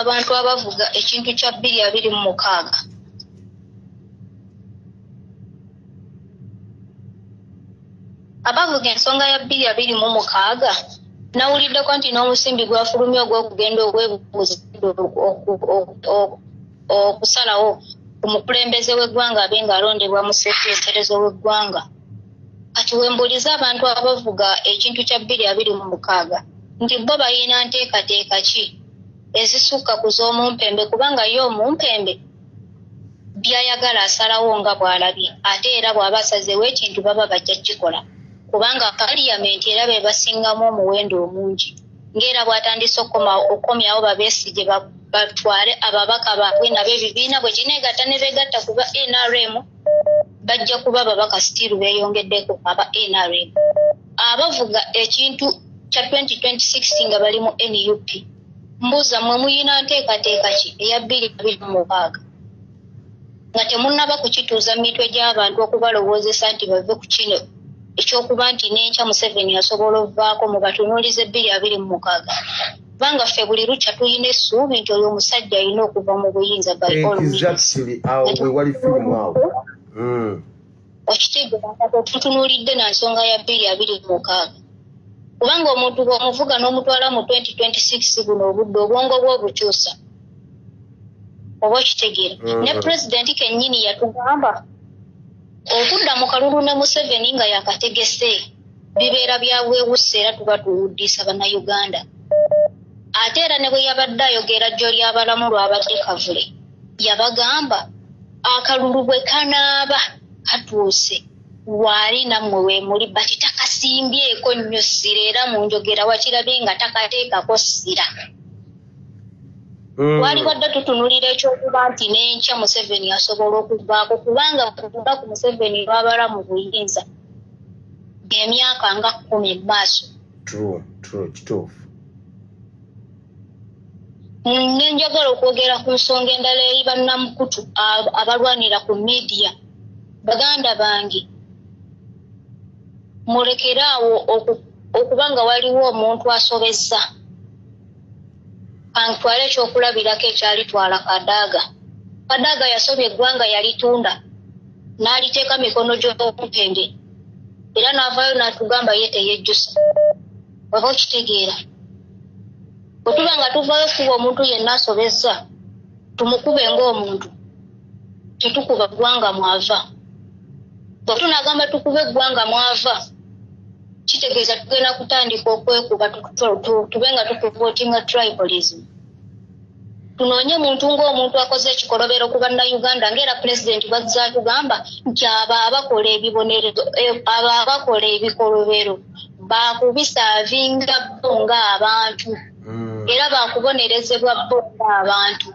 abantu abavuga ekintu kya 226 abavuga ensonga ya 226 nawuliddeko nti n'omusimbi gwafulumye ogw'okugenda okwebuuza okusalawo omukulembeze w'eggwanga abe ng'alondebwa mu sekiteeterezo w'eggwanga. Kati wembuuliza abantu abavuga ekintu kya 226 nti bo balina nteekateeka ki ezisukka ku z'omumpembe kubanga ye omumpembe byayagala asalawo nga bw'alabye ate era bw'aba asazeewo ekintu baba bajja kukikola kubanga paliyamenti era be basingamu omuwendo omungi ng'era bw'atandise okukomyawo babeesige batwale ababaka baabwe nabo ebibiina bwe kineegatta ne beegatta kuba NRM bajja kuba babaka sitiiru beeyongeddeko aba NRM. Abavuga ekintu kya 2026 nga bali mu NUP mbuuza mmwe muyina nteekateeka ki eya 226 nga temunnaba kukituuza mu mitwe gy'abantu okubalowoozesa nti bave ku kino ekyokuba nti n'enkya Museveni asobola okuvaako mu batunuulize 226 kubanga ffe buli lukya tulina essuubi nti oyo omusajja alina okuva mu buyinza okitegeera tutunuulidde na nsonga ya 226 kubanga omuntu bw'omuvuga n'omutwala mu 2026 buno obudde obwongo bw'obukyusa oba okitegeera ne pulezidenti kennyini yatugamba okudda mu kalulu ne Museveni nga yakategese bibeera bya bwewussa era tuba tuwuddisa bannayuganda. Ate era ne bwe yabadde ayogera jjo ly'abalamu lwabadde Kavule yabagamba akalulu bwe kanaaba katuuse waali nammwe weemuli bati takasimbyeko nnyo ssira era mu njogera wakirabe nga takateekako ssira. Wali wadde tutunulira ekyokuba nti n'enkya Museveni asobola okuvaako kubanga kuva ku Museveni lwabala mu buyinza emyaka nga 10 mu maaso. Kituufu. Nenjagala okwogera ku nsonga endala eri bannamukutu abalwanira ku midiya. Baganda bange mulekeraawo okubanga waliwo omuntu asobezza antwale ekyokulabirako ekyalitwala Kadaaga yasobya eggwanga yalitunda n'aliteeka mikono gy'omumpembe era n'avaayo n'atugamba ye teyejjusa oba okitegeera. Bwe tuba nga tuvaayo kuba omuntu yenna asobezza tumukube ng'omuntu tetukuba ggwanga mwava. Bwe tunaagamba tukube eggwanga mwava kitegeeza tugenda kutandika okwekuba tube nga tukuvootinga tribalism. Tunoonye muntu ng'omuntu akoze ekikolobero ku bannayuganda ng'era pulezidenti bazza atugamba nti abo abakola ebibonerezo abo abakola ebikolobero baakubisaavinga bo ng'abantu era baakubonerezebwa bo ng'abantu.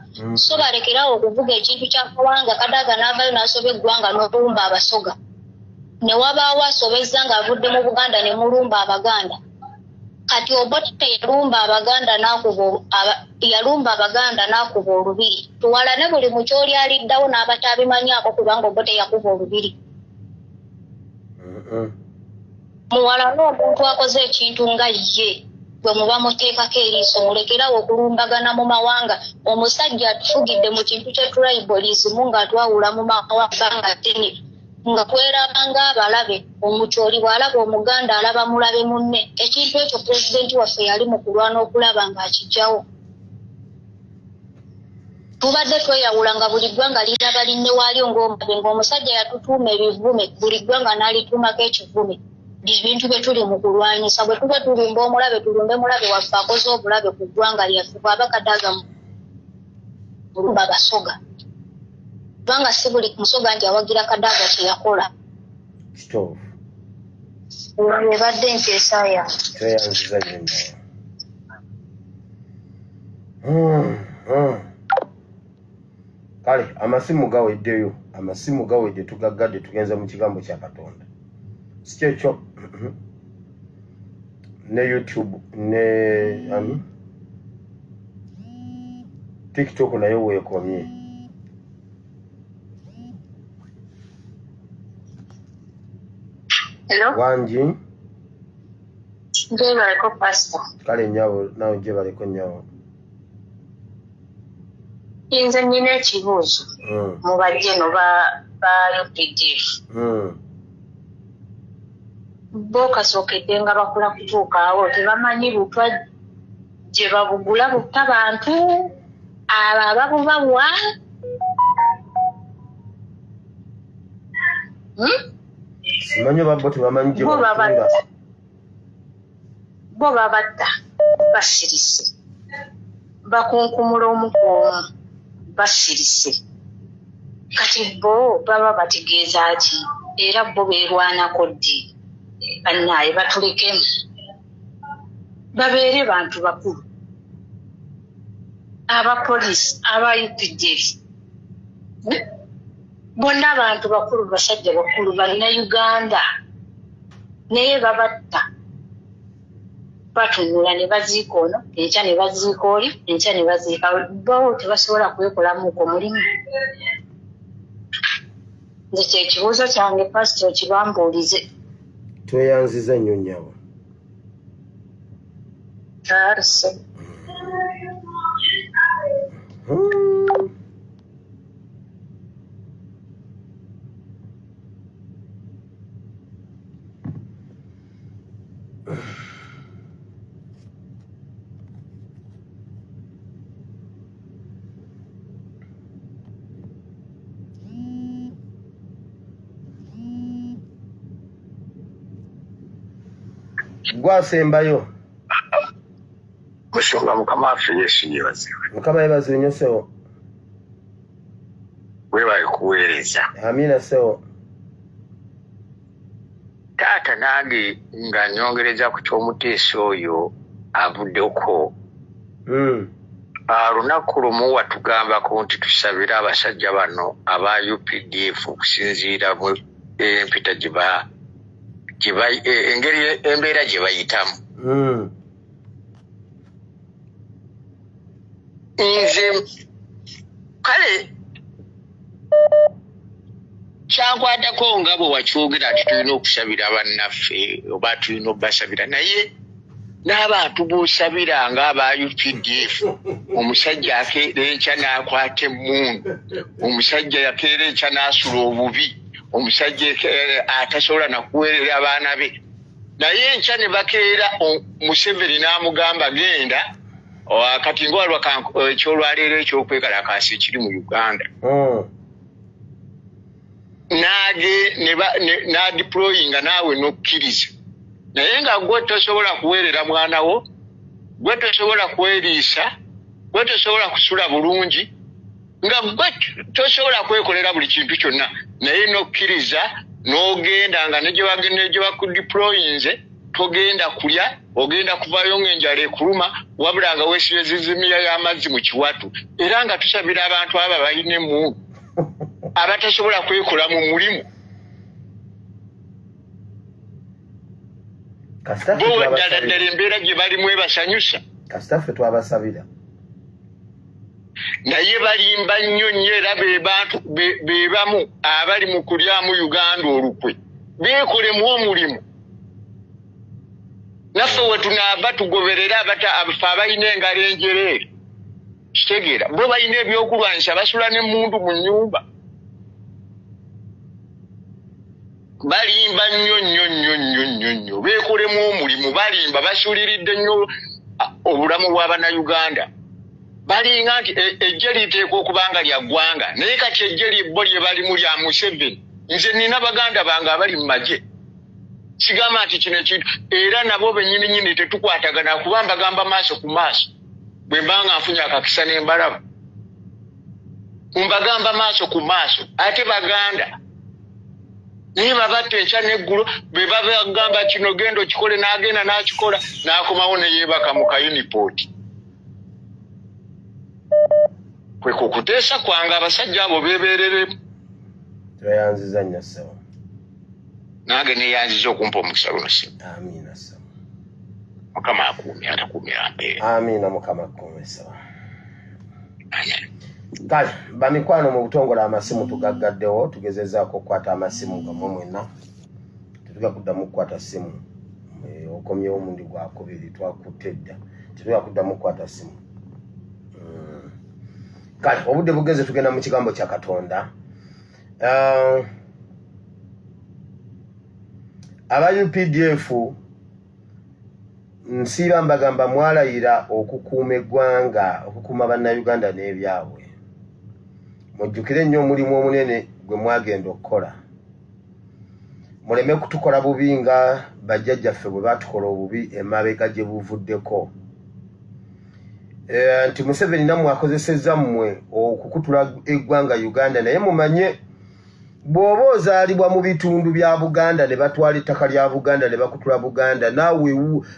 So balekerawo okuvuga ekintu kya kawanga Kadaaga n'avaayo n'asoba eggwanga n'olumba abasoga. Ne wabaawo asobezza ng'avudde mu Buganda ne mulumba Abaganda. Kati Obote yalumba Abaganda n'akuba olubiri. Tuwalane buli mu kyoli aliddawo n'abatabimanyaako kubanga Obote yakuba olubiri. Muwalane omuntu akoze ekintu nga ye bwe muba muteekako eriiso mulekerawo okulumbagana mu mawanga. Omusajja atufugidde mu kintu kya tribalism ng'atwawula mu mawanga nga tene nga kwerabanga abalabe omukyoli bw'alaba Omuganda alaba mulabe munne. Ekintu ekyo pulezidenti waffe yali mu kulwana okulaba ng'akijjawo. Tubadde tweyawula nga buli ggwanga liraba linne waalyo ng'omugabe ng'omusajja yatutuuma ebivume buli ggwanga n'alituumako ekivume. Ebintu bye tuli mu kulwanyisa bwe tuba tulumba omulabe tulumbe mulabe waffe akoze obulabe ku ggwanga lyaffe bw'aba Kadaaga mulumba Basoga. Kubanga si buli musoga nti awagira Kadaaga kyeyakola. Kituufu. Ebadde nteesa yange. Tweyanziza nnyo. Kale amasimu gaweddeyo. Amasimu gawedde tugaggadde tugenze mu kigambo kya Katonda. Si kyekyo ne YouTube ne TikTok nayo weekomye. Hello? Wanji? Gye baleko pastor. Kale nyawo nawe gye baleko nyawo. inze nnina ekibuuzo mu bajjeno ba UPDF. Bo kasookedde nga bakula kutuuka awo tebamanyi lutwa gye babugula butta bantu abo ababubawa. Simanyi babbo tebamanyi gye babutunda. Bo babatta basirise bakunkumula omukuumu basirise kati bo baba bategeeza ki era bo beerwanako ddi bannaaye batulekemu babeere bantu bakulu abapoliisi aba UPDF bonna abantu bakulu basajja bakulu bannayuganda naye babatta batunula ne baziika ono enkya ne baziika oli enkya ne baziika bo tebasobola kwekolamuuko mulimu. Nze kyekibuuzo kyange pasito kibambuulize. Tweyanziza nnyo nnyabo. Arse. Gwasembayo. Musonga mukama affe Yesu yebaziwe. Mukama yebaziwe nnyo sewo. Weebaale kuweereza. Amina sewo. Taata nange nga nyongereza ku ky'omuteesi oyo avuddeko. Lunaku lumu watugambako nti tusabire abasajja bano aba UPDF okusinziira mu empita engeri embeera gye bayitamu. Nze kale kyankwatako nga bwe wakyogera nti tulina okusabira bannaffe oba tulina obbasabira naye n'abantu b'osabira ng'aba UPDF omusajja akeera enkya n'akwata emmundu omusajja yakeera enkya n'asula obubi omusajja atasobola nakuweerera abaana be naye enkya ne bakeera Museveni n'amugamba genda kati ng'olwa ekyolwaleero ekyokwekalakaasa ekiri mu Uganda n'adiployinga naawe n'okkiriza naye nga gwe tosobola kuweerera mwana wo gwe tosobola kweriisa gwe tosobola kusula bulungi nga gwe tosobola kwekolera buli kintu kyonna naye n'okkiriza n'ogenda nga negye bakudiployinze togenda kulya ogenda kuvayo ng'enjala ekuluma wabula nga weesibezizimiya y'amazzi mu kiwatu era nga tusabira abantu abo balina emmundu abatasobola kwekola mu mulimu bo ddala embeera gye balimu ebasanyusa kasitaffe twabasabira naye balimba nnyo nnyo era be bamu abali mu kulyamu Uganda olukwe beekolemu omulimu naffe we tunaaba tugoberera abafe abalina engalo enjereere kitegeera bo balina ebyokulwanyisa basula n'emmundu mu nnyumba balimba nnyo nnyo nnyo nnyo nnyo nnyo beekolemu omulimu balimba basuuliridde nnyo obulamu bw'Abannayuganda balinga nti ejje liteekwa okuba nga lya ggwanga naye kati ejje libbo lye balimu lya Museveni nze nina baganda bange abali mu magye sigamba nti kino ekintu era nabo bennyini nnyini tetukwatagana kuba mbagamba maaso ku maaso bwe mba nga nfunye akakisa n'embalaba mbagamba maaso ku maaso ate baganda naye babatta enkya n'eggulo bwe babagamba kino genda okikole n'agenda n'akikola n'akomawo ne yeebaka mu kayunipooti kwe kukuteesa kwange abasajja abo beebereremu tweyanziza nnyo ssebo nange neyanziza okumpa omukisa guno ssebo amiina ssebo mukama akuumye atakuumira mpeera amiina mukama akuume ssebo kale bamikwano mu butongole amasimu tugaggaddewo tugezezaako okukwata amasimu gammwe mwenna tetuga kuddamu kukwata simu okomyewo omundi gwakubiri twakutte dda tetuga kuddamu kukwata simu kale obudde bugeze tugenda mu kigambo kya Katonda. Aba UPDF nsiba mbagamba mwalayira okukuuma eggwanga, okukuuma bannayuganda n'ebyabwe. Mujjukire nnyo omulimu omunene gwe mwagenda okukola. Muleme kutukola bubi nga bajjajjaffe bwe batukola obubi emabega gye buvuddeko. Nti Museveni nammwe akozesezza mmwe okukutula eggwanga Uganda, naye mumanye bw'oba ozaalibwa mu bitundu bya Buganda ne batwala ettaka lya Buganda ne bakutula Buganda, naawe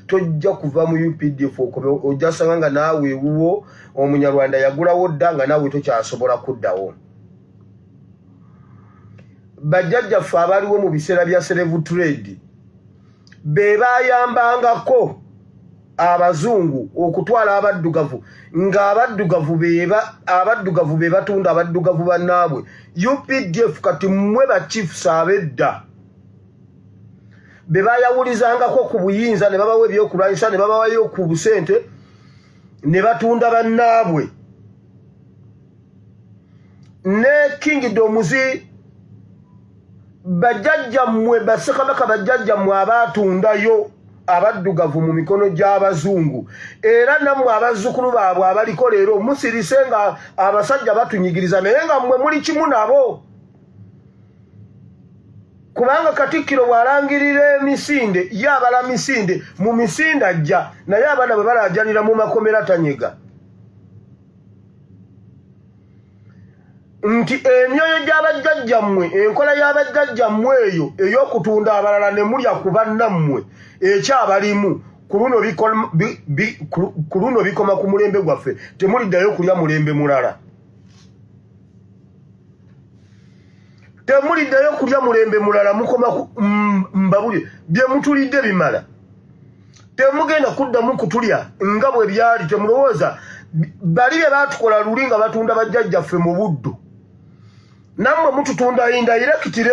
tojja kuva mu UPDF ojja sanga nga naawe ewuwo Omunyarwanda yagulawo dda nga naawe tokyasobola kuddawo. Bajjajjaffe abaliwo mu biseera bya slave trade be baayambangako abazungu okutwala abaddugavu, nga abaddugavu be batunda abaddugavu bannaabwe. UPDF kati mmwe ba chiefs abedda be baayawulizangako ku buyinza ne babawa ebyokulwanyisa ne babawayo ku busente ne batunda bannaabwe. Ne kingdomuzi bajjajjammwe bassekabaka bajjajjammwe abatundayo abaddugavu mu mikono gy'abazungu, era nammwe abazzukulu baabwe abaliko leero musirise nga abasajja batunyigiriza, naye nga mmwe muli kimu nabo. Kubanga Katikkiro bw'alangirira emisinde ye abala misinde, mu misinde ajja, naye abaana bwe balaajanira mu makomera tanyega. Nti emyoyo gy'abajjajjammwe, enkola y'abajjajjammwe eyo ey'okutunda abalala ne mulya ku bannammwe ekyabalimu, ku luno bikoma ku mulembe gwaffe, temuliddayo kulya mulembe mulala. Temuliddayo kulya mulembe mulala, mukoma mbabulye bye mutulidde bimala. Temugenda kuddamu kutulya nga bwe byali. Temulowooza bali bye baatukola luli nga batunda bajjajjaffe mu buddu, nammwe mututunda indirectly.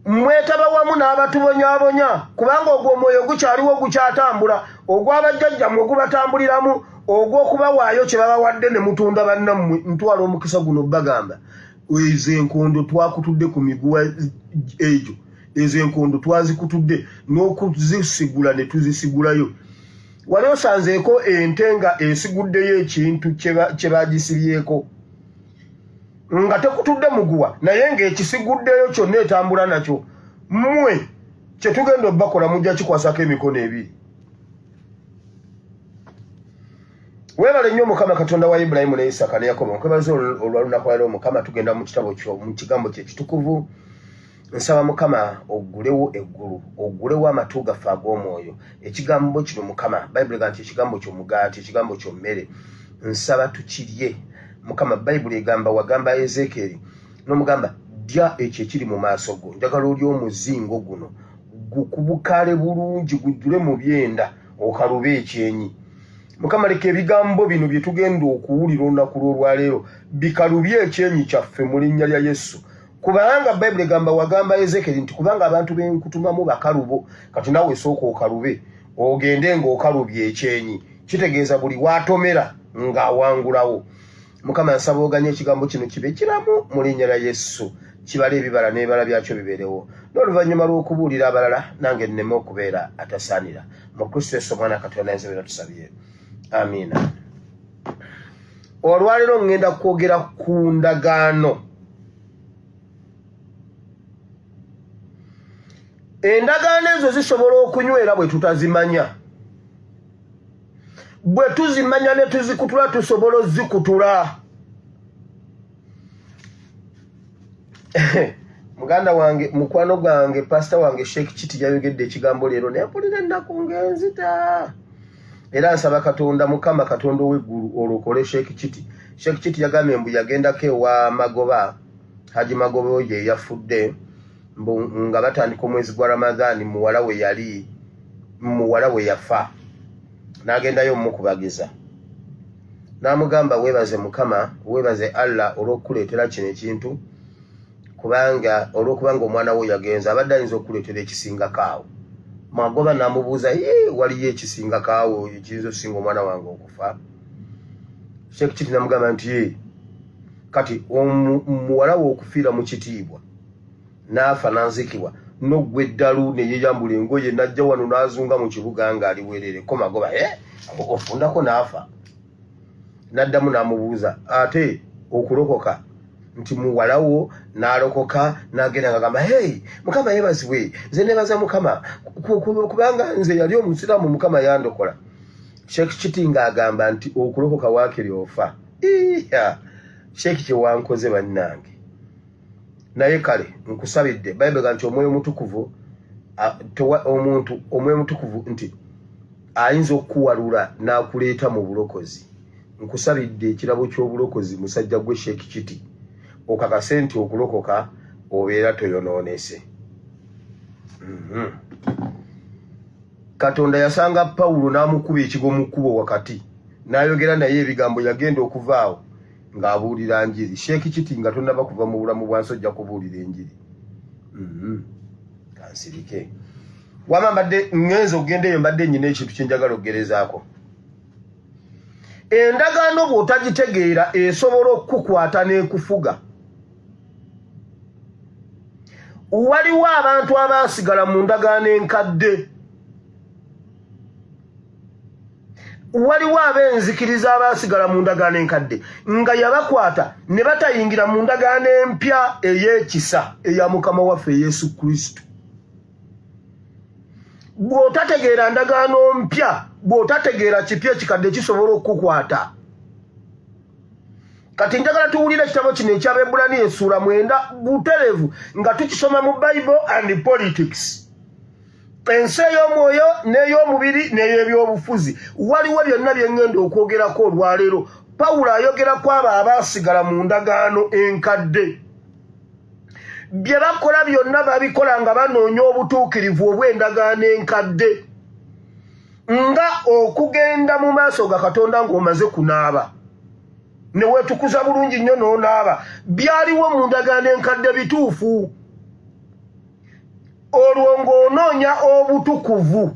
Mwetaba wamu n'abatubonyaabonya, kubanga ogwo omwoyo gukyaliwo gukyatambula, ogw'abajjajjammwe gubatambuliramu, ogw'okubawaayo kye babawadde ne mutunda bannammwe. Ntwala omukisa guno bagamba ezo enkondo twakutudde ku miguwa egyo, ezo enkondo twazikutudde n'okuzisigula ne tuzisigulayo. Wali osanzeeko ente nga esiguddeyo ekintu kye bagisibyeko nga tekutudde muguwa, naye ng'ekisiguddeyo kyonna etambula nakyo. Mmwe kye tugenda obbakola mujja kikwasako emikono ebiri. Weebale nnyo Mukama Katonda wa Ibulayimu ne Isaaka ne Yakobo. Nkwebaza olwalunaku lwaleero Mukama, tugenda mu kitabo kyo, mu kigambo kye ekitukuvu. Nsaba Mukama oggulewo eggulu, oggulewo amatu gaffe ag'omwoyo. Ekigambo kino Mukama, Bayibuli egamba nti ekigambo ky'omugaati, ekigambo ky'ommere. Nsaba tukirye Mukama. Bayibuli egamba, wagamba Ezekieri n'omugamba ddya ekyo ekiri mu maaso go, njagala oli omuzingo guno gukubukale bulungi, gujjule mu byenda, okalube ekyenyi. Mukama, leka ebigambo bino bye tugenda okuwulira olunaku lw'olwaleero bikalubye ekyenyi kyaffe mu linnya lya Yesu. Kubanga Bayibuli egamba, wagamba Ezekieri nti kubanga abantu benkutumamu bakalubo, kati nawe sooka okalube, ogende ng'okalubye ekyenyi. Kitegeeza buli waatomera ng'awangulawo. Mukama, nsaba oganye ekigambo kino kibe kiramu mu linnya lya Yesu, kibala ebibala n'ebibala byakyo bibeerewo, n'oluvannyuma lw'okubuulira abalala nange nneme okubeera atasaanira. Mu Kristo Yesu Omwana Katonda nzabira tusabye, amiina. Olwaleero ngenda kwogera ku ndagaano. Endagaano ezo zisobola okunywera bwe tutazimanya. Bwe tuzimanya ne tuzikutula tusobola ozikutula. Muganda wange, mukwano gwange, pastor wange Sheikh Chiti yayogedde ekigambo leero naye mpulira ennaku ng'enzita. Era nsaba Katonda, Mukama Katonda ow'eggulu olokole Sheikh Chiti. Sheikh Chiti yagambye mbu yagendako ewa Magoba, Haji Magoba oyo yafudde, nga batandika omwezi gwa Ramadhaani muwala we yafa. N'agendayo mukubagiza. N'amugamba weebaze Mukama, weebaze Allah olw'okukuleetera kino ekintu, olw'okubanga omwana wo yagenza abadde ayinza okukuleetera ekisingako awo. Magoba n'amubuuza, waliyo ekisingako awo ekiyinza okusinga omwana wange okufa? Sheikh Chiti namugamba nti ye kati omuwala wo okufiira mu kitiibwa n'afa nanzikibwa n'oggwa eddalu ne yeyambula engoye najja wano n'azunga mu kibuga ng'ali bwerereko magoba ofundako n'afa n'addamu n'amubuuza ate okulokoka nti muwala wo n'alokoka n'agenda ng'agamba hey mukama yeebazibwe nze neebaza mukama kubanga nze yali omusiraamu mukama yandokola. Sheikh Chiti ng'agamba nti okulokoka waakiri ofa. Sheikh kye wankoze bannange naye kale nkusabidde Bible nti omwoyo mutukuvu omwoyo mutukuvu nti ayinza okuwalula n'akuleeta mu bulokozi. Nkusabidde ekirabo ky'obulokozi musajja gwe Sheikh Chiti okakase nti okulokoka obeera toyonoonese. Katonda yasanga Pawulo n'amukuba ekigo mu kkubo wakati n'ayogera naye ebigambo yagenda okuvaawo ng'abuulira njiri. Sheikh Chiti nga tonnaba kuva mu bulamu bwansi ojja kubuulira enjiri. Kansirike wama mbadde ngenza okugendeeyo mbadde nnyina ekintu kye njagala okugerezaako. Endagaano bw'otagitegeera esobola okukukwata n'ekufuga. Waliwo abantu abaasigala mu ndagaano enkadde. Waliwo ab'enzikiriza abaasigala mu ndagaano enkadde nga yabakwata ne batayingira mu ndagaano empya ey'ekisa eya Mukama waffe Yesu Kristo. Bw'otategeera ndagaano mpya, bw'otategeera kipya ekikadde kisobola okukukwata. Kati njagala tuwulire ekitabo kino eky'Abaebbulaniya essuula 9 butereevu nga tukisoma mu Bible and Politics. Ensi ey'omwoyo n'ey'omubiri n'ey'ebyobufuzi. Waliwo byonna bye ngenda okwogerako olwaleero. Pawulo ayogerako abo abaasigala mu ndagaano enkadde. Bye bakola byonna babikola nga banoonya obutuukirivu obw'endagaano enkadde. Nga okugenda mu maaso ga Katonda ng'omaze kunaaba. Ne weetukuza bulungi nnyo n'onaaba. Byaliwo mu ndagaano enkadde bituufu. Olwo ng'onoonya obutukuvu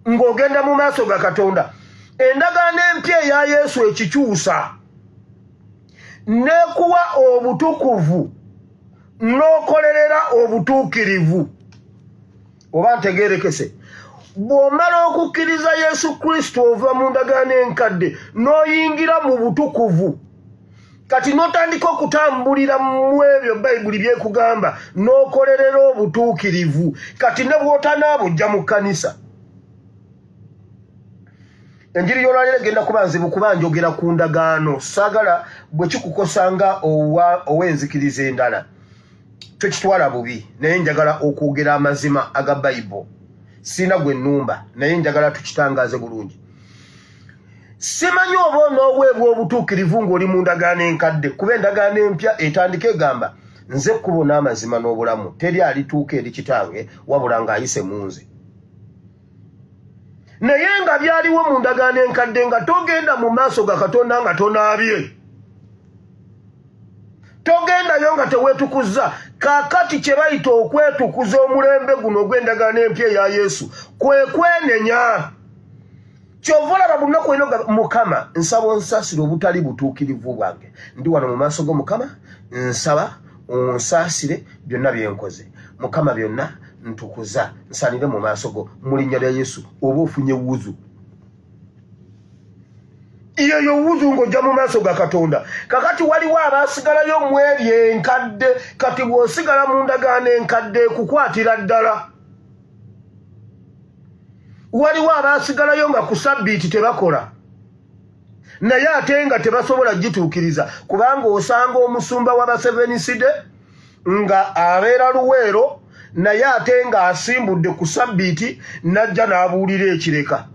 ng'ogenda mu maaso ga Katonda. Endagaano empya eya Yesu ekikyusa n'ekuwa obutukuvu n'okolerera obutuukirivu. Oba ntegeerekese. Bw'omala okukkiriza Yesu Kristo ova mu ndagaano enkadde n'oyingira mu butukuvu. Kati n'otandika okutambulira mu ebyo Bayibuli byekugamba n'okolerera obutuukirivu. Kati ne bw'otanaaba ojja mu kkanisa. Enjiri y'olwaleero egenda kuba nzibu kuba njogera ku ndagaano. Saagala bwe kikukosanga ow'enzikiriza endala tokitwala bubi, naye njagala okwogera amazima aga Bayibuli. Sina gwe nnumba naye njagala tukitangaaze bulungi. Simanyi oba onooweebwa obutuukirivu ng'oli mu ndagaano enkadde, kuba endagaano empya etandika egamba nze kkubo n'amazima n'obulamu, teri alituuka eri kitange wabula ng'ayise mu nze. Naye nga byaliwo mu ndagaano enkadde nga togenda mu maaso ga Katonda nga tonaabye. Togendayo nga teweetukuzza. Kaakati kye bayita okwetukuza omulembe guno ogw'endagaano empya eya Yesu kwe kwenenya. Kyova olaba buli lunaku olina Mukama nsaba onsaasire obutali butuukirivu bwange. Ndi wano mu maaso g'Omukama nsaba onsaasire byonna bye nkoze. Mukama byonna ntukuza nsanire mu maaso go mu linnya lya Yesu. Oba ofunye wuzu. Iyo wuzu ng'ojja mu maaso ga Katonda. Kakati waliwo abaasigalayo mu eryo enkadde. Kati bw'osigala mu ndagaano enkadde ekukwatira ddala. Waliwo abaasigalayo nga ku Sabbiiti tebakola. Naye ate nga tebasobola gituukiriza. Kubanga osanga omusumba w'Abaseveniside nga abeera Luweero naye ate nga asimbudde ku Sabbiiti n'ajja n'abuulira ekireka.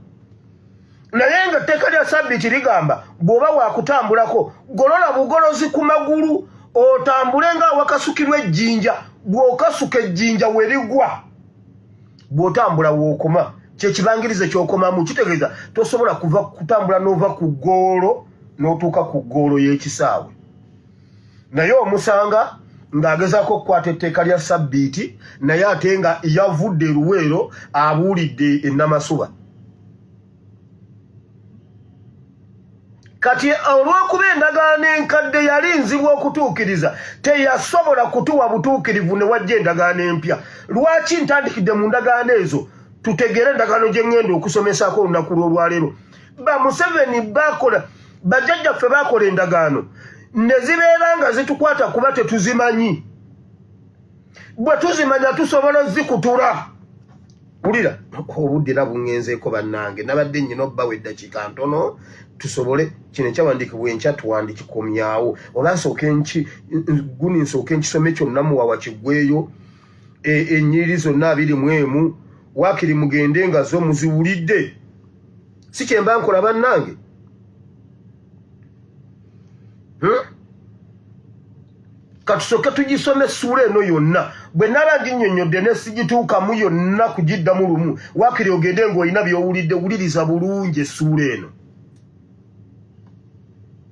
Naye nga etteeka lya Sabbiiti ligamba bw'oba waakutambulako golola bugolozi ku magulu otambule ng'awakasukirwa ejjinja. Bw'okasuka ejjinja we ligwa bw'otambula w'okoma. Kyekibangirize ky'okomamu kitegeeza tosobola kuva kutambula n'ova ku ggoolo n'otuuka ku ggoolo y'ekisaawe. Naye omusanga ng'agezaako okukwata etteeka lya Sabbiiti naye ate nga yavudde Luweero abuulidde e Namasuba. kati olw'okuba endagaano enkadde yalinzibwa okutuukiriza teyasobola kutuwa butuukirivu ne wajja endagaano empya. Lwaki ntandikidde mu ndagaano ezo tutegere endagaano gye ŋŋenda okusomesako olunaku lw'olwaleero? Museveni bakola, bajjajjaffe bakola endagaano ne zibeera nga zitukwata kuba tetuzimanyi. Bwe tuzimanya tusobola zikutula. Wulira, obudde era buŋŋenzeeko bannange, nabadde nnyina obbawa eddakiika ntono tusobole kino ekyawandiikibwa enkya tuwandikikomyawo. Oba nsooke nkisome kyonna muwawa kiggweyo ennyiriri zonna 21 waakiri mugende nga zo muziwulidde. Si kyemba nkola bannange. Katusooke tugisome essuula eno yonna. Bwe naba nginnyonnyodde ne sigituukamu yonna kugiddamu lumu, waakiri ogende ng'olina by'owulidde, wuliriza bulungi essuula eno.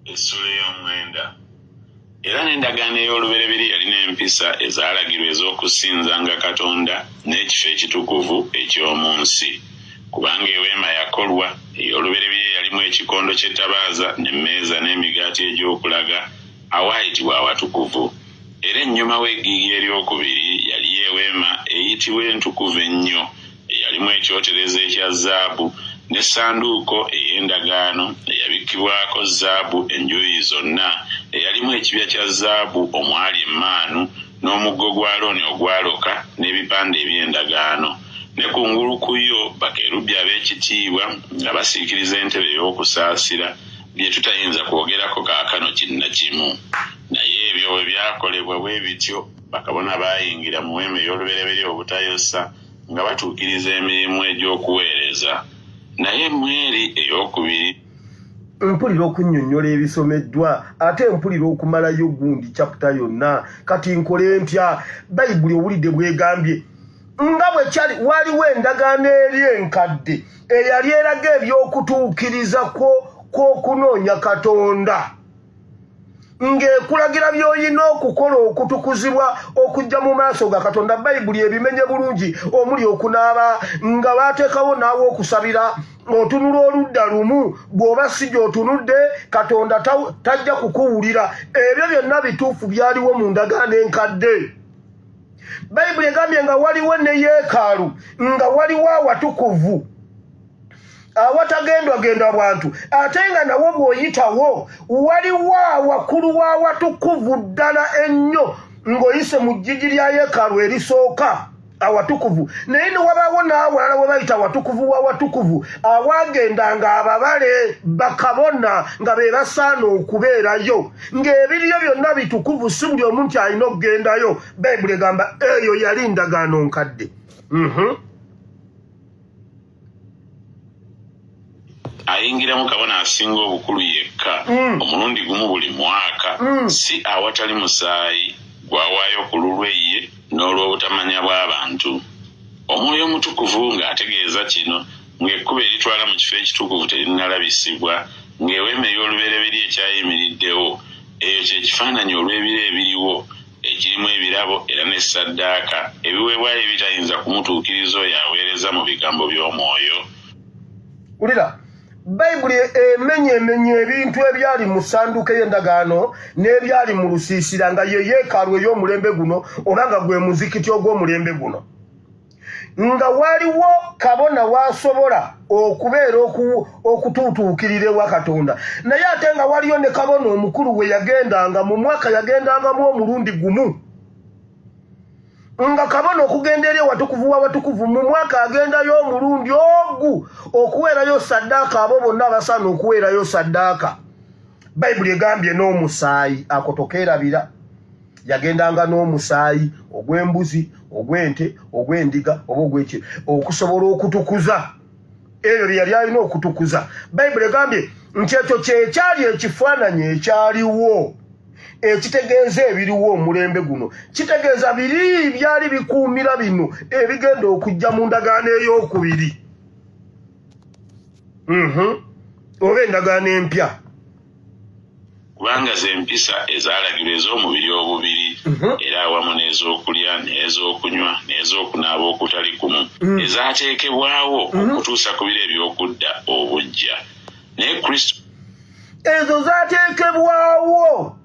Essula ey'omwenda. Era n'endagaano ey'olubereberye yalina empisa ezaalagirwa ez'okusinzanga Katonda n'ekifo ekitukuvu eky'omu nsi. Kubanga eweema yakolwa ey'olubereberye yalimu ekikondo ky'ettabaaza n'emmeeza n'emigaati egy'okulaga awaayitibwa awatukuvu. Era ennyuma w'eggigi eryokubiri yali eweema eyitibwa entukuvu ennyo eyalimu ekyoterezo ekya zaabu n'essanduuko ey'endagaano eyabikkibwako zaabu enjuuyi zonna eyalimu ekibya kya zaabu omwali emmaanu n'omuggo gwa Alooni ogwaloka n'ebipande eby'endagaano. Ne kungulu ku yo bakerubi ab'ekitiibwa nga basiikiriza entebe ey'okusaasira bye tutayinza kwogerako kaakano kinnakimu. Naye ebyo bwe byakolebwa bwe bityo bakabona baayingira mu weema ey'olubereberye obutayosa nga batuukiriza emirimu egy'okuweereza. Naye mweri ey'okubiri mpulira okunnyonnyola ebisomeddwa ate mpulira okumalayo gundi chapita yonna. Kati nkole ntya? Bayibuli owulidde bwegambye nga bwe kyali waliwo endagaano eri enkadde eyali eraga eby'okutuukiriza kw'okunoonya Katonda, ng'ekulagira by'olina okukola okutukuzibwa okujja mu maaso ga Katonda. Bayibuli ebimenye bulungi, omuli okunaaba, nga baateekawo naawe okusabira otunula oludda lumu, bw'oba si gy'otunudde Katonda tajja kukuwulira. Ebyo byonna bituufu byaliwo mu ndagaano enkadde. Bayibuli egambye nga waliwo ne yeekaalu, nga waliwo awatukuvu awatagendwagenda bwantu, ate nga nawo bw'oyitawo waliwo awakulu w'awatukuvu ddala ennyo ng'oyise mu ggigi lya yeekaalu erisooka awatukuvu. Naye ne wabaawo n'awalala we bayita awatukuvu w'awatukuvu awaagendanga ababale bakabona nga be basaana okubeerayo, ng'ebiriyo byonna bitukuvu, si buli omu nti alina okugendayo. Bayibuli egamba eyo yali ndagaano nkadde. ayingiramu kabona asinga obukulu yekka omulundi gumu buli mwaka, si awatali musaayi gwawaayo ku lulwe ye n'olw'obutamanya bw'abantu. Omwoyo omutukuvu ng'ategeeza kino ng'ekkubo eritwala mu kifo ekitukuvu terinalabisibwa, ng'eweema ey'olubereberye ekyayimiriddewo, eyo kye kifaananyi olw'ebiro ebiriwo ekirimu ebirabo era n'essaddaaka ebiweebwayo ebitayinza kumutuukiriza oyo aweereza mu bigambo by'omwoyo. Ulira Bayibuli emenye ebintu ebyali mu ssanduuko ey'endagaano n'ebyali mu lusiisira nga ye yeekaalu ey'omulembe guno oba nga gwe muzikiti ogw'omulembe guno, nga waliwo kabona waasobola okubeera okutuutuukirira ewa Katonda. Naye ate nga waliyo ne kabona omukulu we yagendanga mu mwaka, yagendangamu omulundi gumu, nga kabona okugenda eri awatukuvu w'awatukuvu mu mwaka agendayo omulundi ogu okuweerayo saddaaka abo bonna abasaana okuweerayo saddaaka. Bayibuli egambye n'omusaayi akotokeerabira, yagendanga n'omusaayi ogw'embuzi, ogw'ente, ogw'endiga oba ogw'ekiro okusobola okutukuza ebyo bye yali alina okutukuza. Bayibuli egambye nti ekyo kyekyali ekifaananyi ekyaliwo ekitegeeza ebiriwo omulembe guno, kitegeeza biri byali bikuumira bino ebigenda okujja mu ndagaano ey'okubiri oba endagaano empya. Kubanga ze mpisa ezaalagirwa ez'omubiri obubiri, era awamu n'ez'okulya n'ez'okunywa n'ez'okunaaba okutali kumu, ezaateekebwawo okutuusa ku biro eby'okudda obujja. Naye Kristo ezo zateekebwawo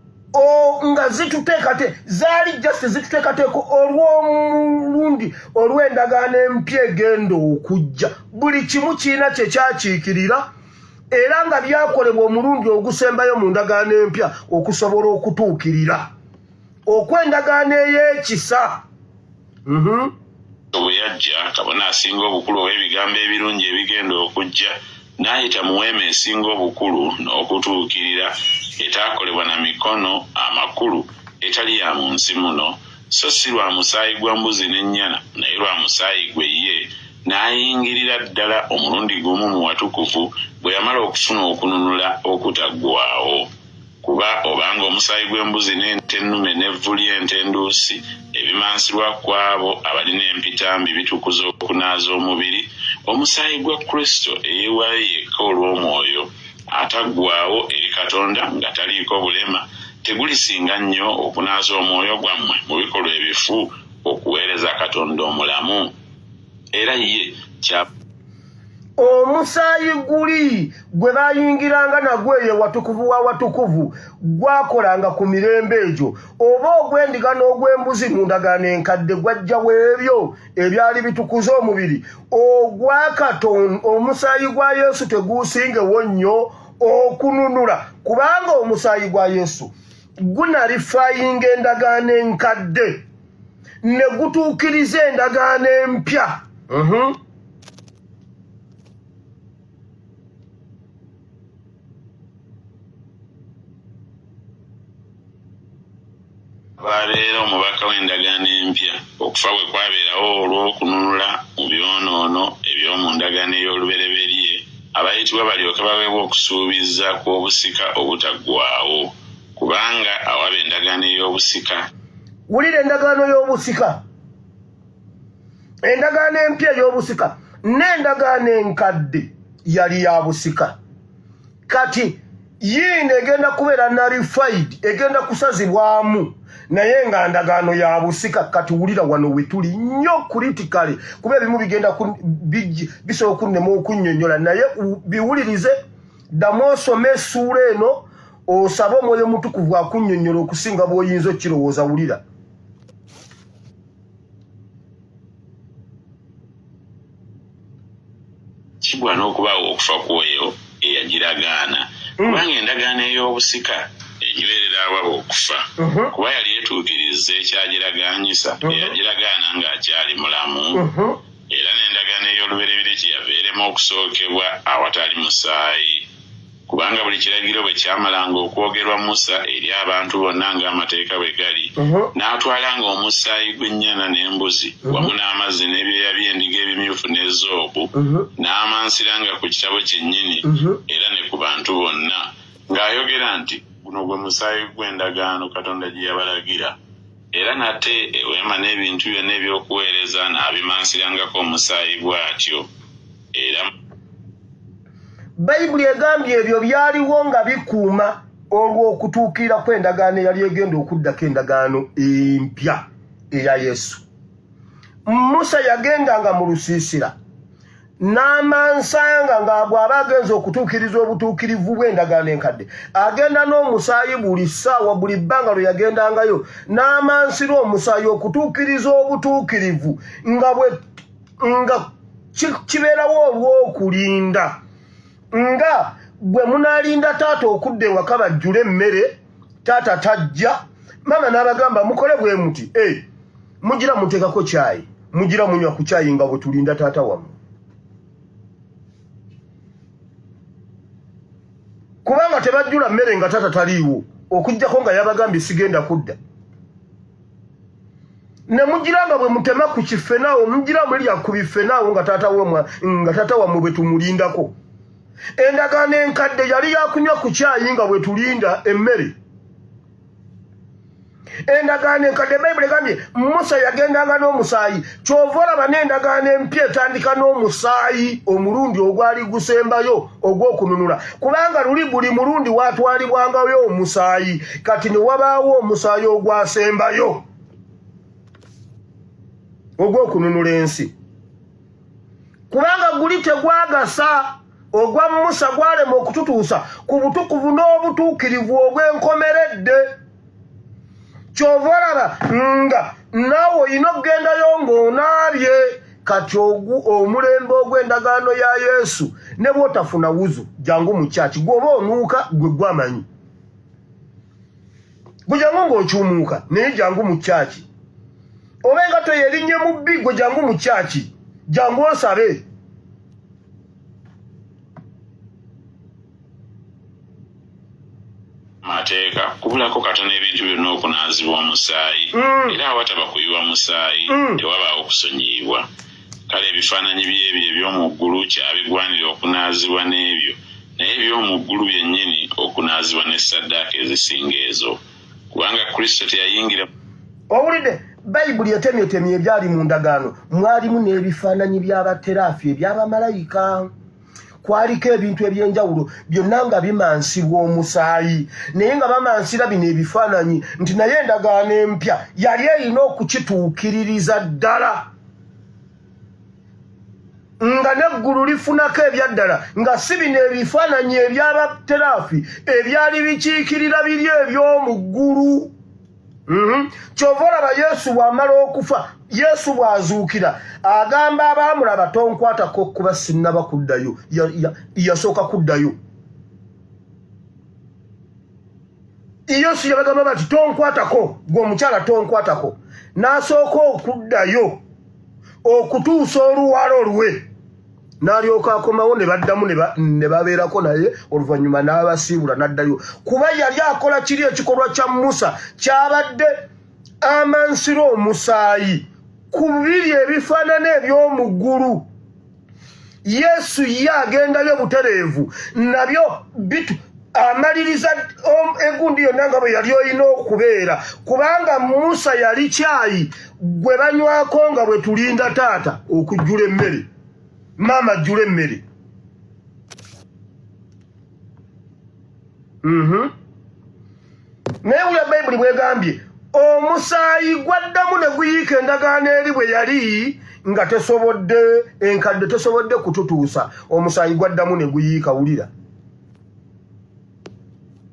nga zituteekate zaali just zituteekateeko olw'omulundi olw'endagaano empya egenda okujja buli kimu kiina kye kyakiikirira era nga byakolebwa omulundi ogusembayo mu ndagaano empya okusobola okutuukirira okw'endagaano ey'ekisa bwe yajja kabona asinga obukulu ow'ebigambo ebirungi ebigenda okujja n'ayita mu weema esinga obukulu n'okutuukirira etaakolebwa na mikono amakulu etali ya mu nsi muno so si lwa musaayi gwa mbuzi n'ennyana naye lwa musaayi gwe ye n'ayingirira ddala omulundi gumu mu watukuvu bwe yamala okufuna okununula okutaggwaawo kuba obanga omusaayi gw'embuzi n'ente ennume n'evvu ly'ente enduusi ebimansirwa kw'abo abalina empitambi bitukuza okunaaza omubiri omusaayi gwa Kristo eyeewaayo yekka olw'omwoyo ataggwaawo eri Katonda nga taliiko bulema tegulisinga nnyo okunaaza omwoyo gwammwe mu bikolwa ebifu okuweereza Katonda omulamu era ye kya omusaayi guli gwe bayingiranga nagwe ye watukuvu wa watukuvu gwakolanga ku mirembe egyo oba ogw'endiga n'ogw'embuzi mu ndagaano enkadde gwajjawo ebyo ebyali bitukuza omubiri omusaayi gwa Yesu teguusingewo nnyo okununula kubanga omusaayi gwa Yesu gunalifayinga endagaano enkadde ne gutuukiriza endagaano empya babeera omubaka w'endagaano empya okufa bwe kwabeerawo olw'okununula mu byonoono eby'omu ndagaano ey'olubereberye abayitibwa balyoke baweebwa okusuubiza kw'obusika obutaggwaawo kubanga awaba endagaano ey'obusika wulira endagaano y'obusika endagaano empya ey'obusika n'endagaano enkadde yali ya busika kati yiino egenda kubeera narified egenda kusazibwamu naye nga ndagaano ya busika kati wulira wano we tuli nnyo kritikale kuba ebimu bigenda bisobola okunnema okunnyonnyola naye biwulirize ddamu osome essuula eno osabe omwoyo mutukuvu akunnyonnyola okusinga bw'oyinza okukirowooza wulira kigwana okubaawo okufa kw'oyo eyagiragaana kubanga endagaano ey'obusika egibeerera awaba okufa kuba yali etuukiriza ekyagiragaanyisa eyagiragaana ng'akyali mulamu era n'endagaano ey'olubereberye kyeyava erema okusookebwa awatali musaayi kubanga buli kiragiro bwe kyamalanga okwogerwa Musa eri abantu bonna ng'amateeka bwe gali n'atwalanga omusaayi gw'ennyana n'embuzi wamu n'amazzi n'ebyoya by'endiga ebimyufu n'ezoobu n'amansiranga ku kitabo kyennyini era ne ku bantu bonna ng'ayogera nti guno gwe musaayi gw'endagaano Katonda gye yabalagira era nate eweema n'ebintu byonna eby'okuweereza n'abimansirangako omusaayi bw'atyo era bayibuli egambye ebyo byaliwo nga bikuuma olw'okutuukirira kw'endagaano eyali egenda okuddako endagaano empya eya Yesu. Musa yagendanga mu lusiisira n'amansanga nga bw'aba agenza okutuukiriza obutuukirivu bw'endagaano enkadde agenda n'omusaayi buli ssaawa buli bbanga lwe yagendangayo n'amansira omusaayi okutuukiriza obutuukirivu nga kibeerawo olw'okulinda nga bwe munaalinda taata okudda ewaka bajjula emmere taata tajja mama n'abagamba mukole bwe muti mugira muteekako kyayi mugira munywa ku kyayi nga bwe tulinda taata wammwe kubanga tebajjula mmere nga taata taliiwo okujjako nga yabagambye sigenda kudda ne mugira nga bwe mutema ku kiffenaawo mugira mulya ku biffenaawo nga taata wammwe bwe tumulindako endagaano enkadde yali yakunywa ku kyayi nga bwe tulinda emmere endagaano enkadde bayibuli egambye Musa yagendanga n'omusaayi kyova olaba n'endagaano empya etandika n'omusaayi omulundi ogwali gusembayo ogw'okununula kubanga luli buli mulundi waatwalibwangayo omusaayi kati ne wabaawo omusaayi ogwasembayo ogw'okununula ensi kubanga guli tegwagasa ogwa Musa gwalema okututuusa ku butukuvu n'obutuukirivu obw'enkomeredde. Kyova olaba nga naawe olina okgendayo ng'onaabye kati omulembe ogw'endagaano ya Yesu ne bw'otafuna wuzu jangu mu kyaki gw'oba onuuka gwe gwamanyi. Gwe jangu ng'okyumuuka naye jangu mu kyaki. Oba engato yerinnye mu bbi gwe jangu mu kyaki. Jangu osabe. Mateeka kubulako katono ebintu byonna okunaazibwa omusaayi era awataba kuyiwa musaayi tewabaawo okusonyiyibwa. Kale ebifaananyi by'ebyo eby'omu ggulu kyabigwanira okunaazibwa n'ebyo naye eby'omu ggulu byennyini okunaazibwa ne ssaddaaka ezisinga ezo kubanga Kristo teyayingira. Owulidde Bayibuli etemyetemye ebyali mu ndagaano mwalimu n'ebifaananyi by'abateraafi eby'abamalayika. Kwaliko ebintu ebyenjawulo byonna nga bimansibwa omusaayi naye nga bamansira bino ebifaananyi nti naye endagaano empya yali erina okukituukiririza ddala nga n'eggulu lifunako ebyaddala nga si bino ebifaananyi eby'abateraafi ebyali bikiikirira biri eby'omu ggulu. Kyova olaba Yesu bw'amala okufa, Yesu bw'azuukira agamba abaamulaba tonkwatako kuba sinnaba kuddayo, yasooka kuddayo. Yesu yabagamba bati tonkwatako, gwe omukyala tonkwatako, n'asooka okuddayo okutuusa oluwalo lwe. N'alyoka akomawo ne baddamu ne babeerako naye oluvannyuma n'abasiibula n'addayo kuba yali akola kiri ekikolwa kya Musa kyabadde amansira omusaayi ku biri ebifaanana eby'omu ggulu. Yesu ye agendayo butereevu nabyo amaliriza egundi yonna nga bwe yali olina okubeera kubanga Musa yali kyayi gwe banywako nga bwe tulinda taata okujjula emmere. Mama jule emmere. Naye wulya Bayibuli bwegambye omusaayi gwaddamu ne guyiika endagaano eri bwe yali nga tesobodde enkadde tesobodde kututuusa. Omusaayi gwaddamu ne guyiika. Wulira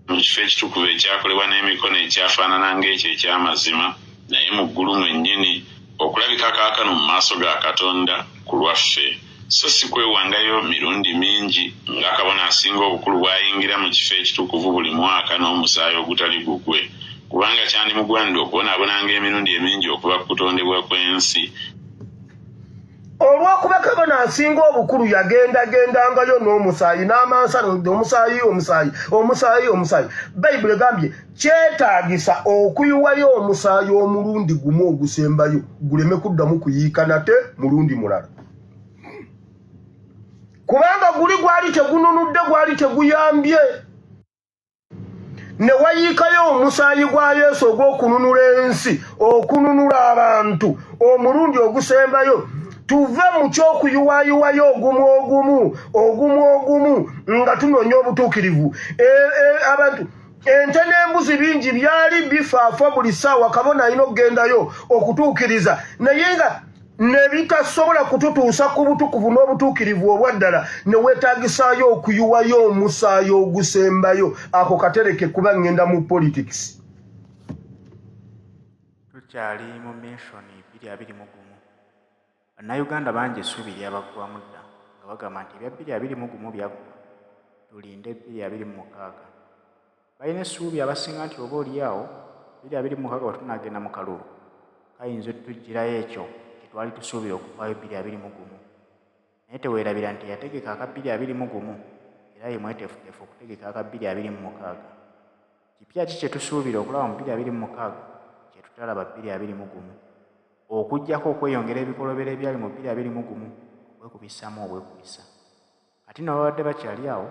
mu kifo ekitukuvu ekyakolebwa n'emikono ekyafaanana ng'ekyo eky'amazima naye mu ggulu mwennyini okulabika kaakano mu maaso ga Katonda ku lwaffe. So si kwewangayo mirundi mingi nga kabona asinga obukulu bw'ayingira mu kifo ekitukuvu buli mwaka n'omusaayi ogutali gugwe kubanga kyandimugwanira okubonaabonanga emirundi emingi okuva ku kutondebwa kw'ensi. Olw'okuba kabona asinga obukulu yagendagendangayo n'omusaayi n'amansana omusaayi. Bayibuli egambye kyetaagisa okuyiwayo omusaayi omulundi gumu ogusembayo guleme kuddamu kuyiika nate mulundi mulala. Kubanga guli gwali tegununudde gwali teguyambye. Ne wayiikayo omusaayi gwa Yesu ogw'okununula ensi okununula abantu omulundi ogusembayo. Tuve mu ky'okuyiwayiwayo ogumu nga tunoonya obutuukirivu. Abantu ente n'embuzi bingi byali bifaafa buli ssaawa kabona alina okugendayo okutuukiriza naye nga ne bitasobola kututuusa ku butukuvu n'obutuukirivu obwaddala ne weetaagisaayo okuyiwayo omusaayi ogusembayo. Ako katereke kuba ngenda mu politics. Tukyali mu menshoni 221. Bannayuganda bangi essuubi lyabaggwamu dda nga bagamba nti ebya 221 byaggwa tulinde 226. Balina essuubi abasinga nti oba oliawo 226 bwe tunaagenda mu kalulu kayinza otutugirayo ekyo twali tusuubira okuvaayo 221 naye teweerabira nti yategeka aka 221 era ye mweteefuteefu okutegeka aka 226. Kipya ki kye tusuubira okulaba mu 226 kye tutalaba 221 okuggyako okweyongera ebikolobero ebyali mu 221 okwekubisaamu obwekubisa. Ate no babadde bakyali awo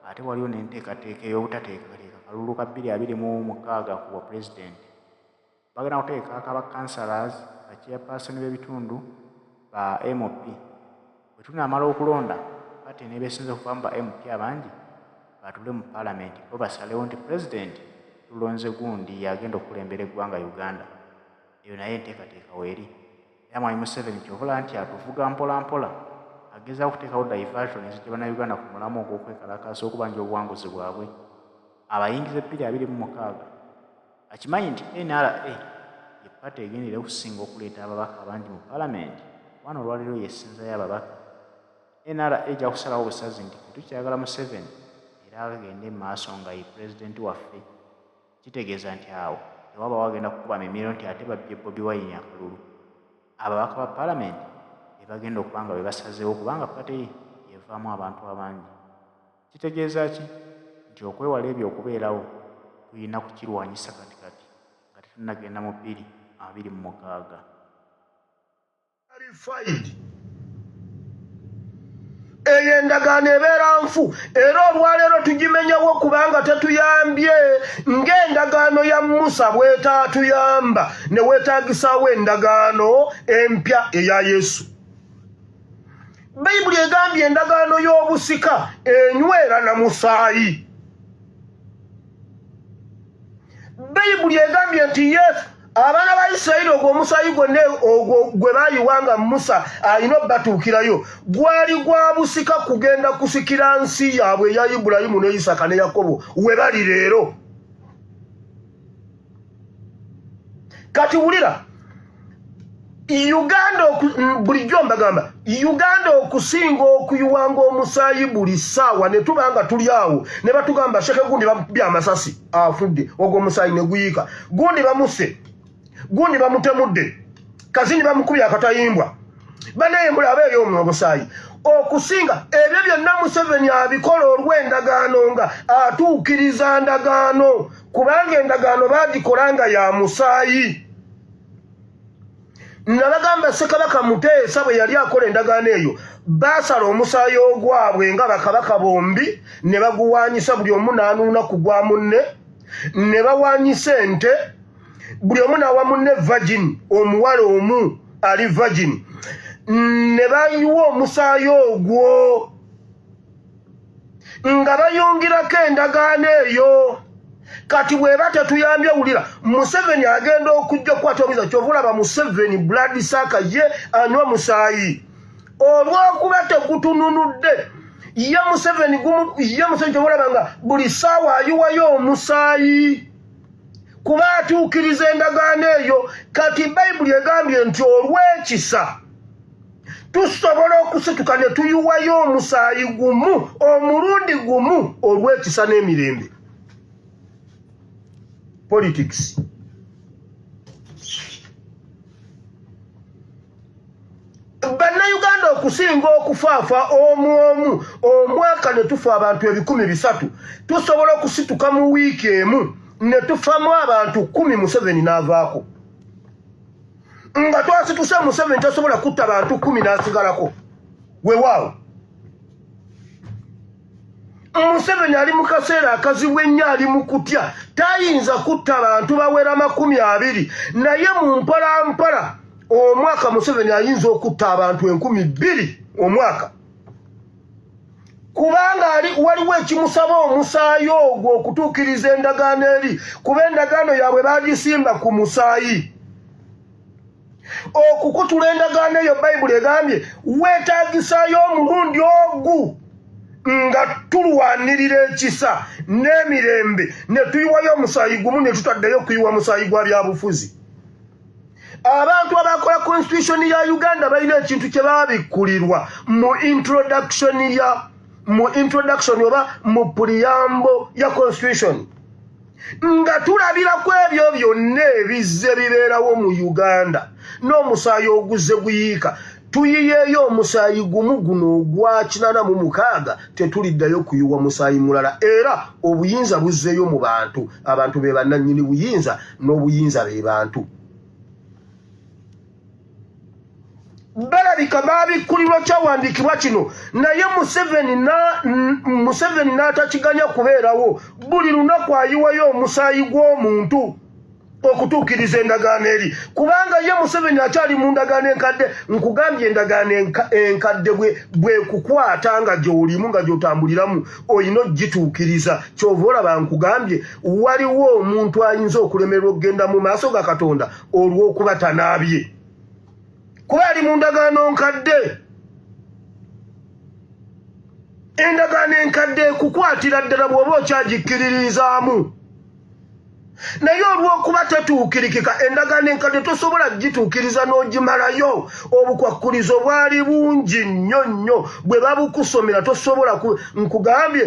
ate waliwo n'enteekateeka ey'obutateekateeka kalulu ka 226 ku bwapulezidenti. Bagenda kuteeka akabakansalazi chairperson b'ebitundu ba MP. Bwe tunaamala okulonda kati ne beesinze okuvaamu ba MP abangi batule mu paalamenti bo basalewo nti pulezidenti tulonze gundi yagenda okulembera eggwanga Uganda. Eyo naye enteekateeka weeri. Era Mwalimu Museveni ky'ovula nti atuvuga mpola mpola agezaako okuteekawo diversion ezijja bannayuganda ku mulamu ogw'okwekalakaasa okubanja obuwanguzi bwabwe abayingiza 2026 akimanyi nti NRA ye ppaati egendera okusinga okuleeta ababaka abangi mu paalamenti kubanga olwaleero yesinzayo ababaka NRA ejja kusalawo obusazi nti tetukyagala Museveni era agende mu maaso nga ye pulezidenti waffe kitegeeza nti awo tewaba wagenda kukuba mimiro nti ate babbye Bobi Wine akalulu ababaka ba paalamenti bagenda okubanga bwe basazeewo kubanga ppaati yevaamu abantu abangi kitegeeza ki nti okwewala ebyo okubeerawo tulina kukirwanyisa katikati nga tetunnagenda mu 2026 eyo endagaano ebeera nfu era olwaleero tugimenyawo kubanga tetuyambye ng'endagaano ya Musa bw'etaatuyamba ne weetaagisaawo endagaano empya eya Yesu. Bayibuli egambye endagaano y'obusika enywera na musaayi. Bayibuli egambye nti Yesu abaana ba Isirayiri ogwo omusaayi gwonna ogwo gwe baayiwanga Musa alina obbatuukirayo gwali gwa busika kugenda kusikira nsi yaabwe eya Ibulayimu ne Isaka ne Yakobo we bali leero. Kati wulira Uganda bulijjo mbagamba Uganda okusinga okuyiwanga omusaayi buli ssaawa ne tubanga tuli awo ne batugamba sheke gundi bamubye amasasi afudde ogwo omusaayi ne guyiika gundi bamuse gundi bamutemudde kazini bamukubye akatayimbwa banaye mulabeeyo omusaayi okusinga ebyo byonna Museveni abikola olw'endagaano nga atuukiriza ndagaano kubanga endagaano bagikolanga ya musaayi. Nabagamba Ssekabaka Muteesa bwe yali akola endagaano eyo baasala omusaayi ogwabwe nga bakabaka bombi ne baguwaanyisa buli omu n'anuuna ku gwa munne ne bawaanyisa ente buli omu n'awa munne virgin omuwala omu ali virgin ne bayiwa omusaayi ogwo nga bayungirako endagaano eyo. Kati bweba tetuyambye wulira Museveni agenda okujja okukwata omuyiza kyovulaba Museveni blood saaka ye anywa musaayi olw'okuba tegutununudde ye Museveni kyovulaba nga buli ssaawa ayiwayo omusaayi kuba atuukiriza endagaano eyo. Kati Bayibuli egambye nti olw'ekisa tusobola okusituka ne tuyiwayo omusaayi gumu omulundi gumu olw'ekisa n'emirembe. Politics. Bannayuganda okusinga okufaafa omu omwaka ne tufa abantu 300 tusobola okusituka mu wiiki emu ne tufamu abantu 10 Museveni n'avaako nga twasituse Museveni tasobola kutta abantu 10 n'asigalako weewaawo. Museveni ali mu kaseera akazibu ennyo ali mu kutya tayinza kutta abantu bawera 20 naye mu mpalampala omwaka Museveni ayinza okutta abantu 20,000 omwaka kubanga waliwo ekimusaba omusaayi ogwo okutuukiriza endagaano eri kuba endagaano yaabwe baagisimba ku musaayi. Okukutula endagaano eyo Bayibuli egambye weetaagisayo omulundi ogu nga tulwanirira ekisa n'emirembe ne tuyiwayo omusaayi gumu ne tutaddeyo okuyiwa musaayi gwa byabufuzi. Abantu abakola constitution ya Uganda balina ekintu kye baabikkulirwa mu introduction oba mu preamble ya constitution nga tulabira ku ebyo byonna ebizze bibeerawo mu Uganda n'omusaayi oguzze guyiika tuyiyeeyo omusaayi gumu guno ogwa 86 tetuliddayo kuyiwa musaayi mulala era obuyinza buzzeeyo mu bantu abantu be bannannyini buyinza n'obuyinza be bantu. Balabika baabikkulirwa kyawandiikibwa kino naye Museveni n'atakiganya kubeerawo buli lunaku ayiwayo omusaayi gw'omuntu okutuukiriza endagaano eri kubanga ye Museveni akyali mu ndagaano enkadde. Nkugambye endagaano enkadde bwe kukwata nga gy'olimu nga gy'otambuliramu olina ogituukiriza. Kyova olaba nkugambye waliwo omuntu ayinza okulemerwa okugenda mu maaso ga Katonda olw'okuba tanaabye kuba ali mu ndagaano nkadde. endagaano enkadde kukwatira ddala bw'oba okyagikiririzaamu naye olw'okuba tetuukirikika endagaano enkadde tosobola gituukiriza n'ogimalayo obukwakkulizo bwali bungi nnyo bwe babukusomera tosobola nkugambye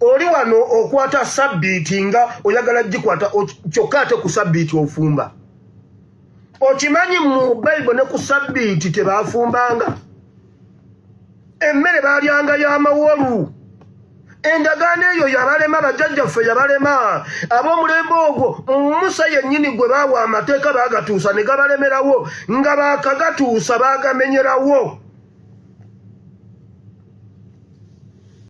oli wano okwata sabbiiti nga oyagala gikwata kyokka ate ku sabbiiti ofumba okimanyi mu bayibuli ne ku sabbiiti tebaafumbanga emmere baalyanga y'amawolu endagaano eyo yabalema bajjajjaffe yabalema ab'omulembe ogwo Musa yennyini gwe baawa amateeka baagatuusa ne gabalemerawo nga baakagatuusa baagamenyerawo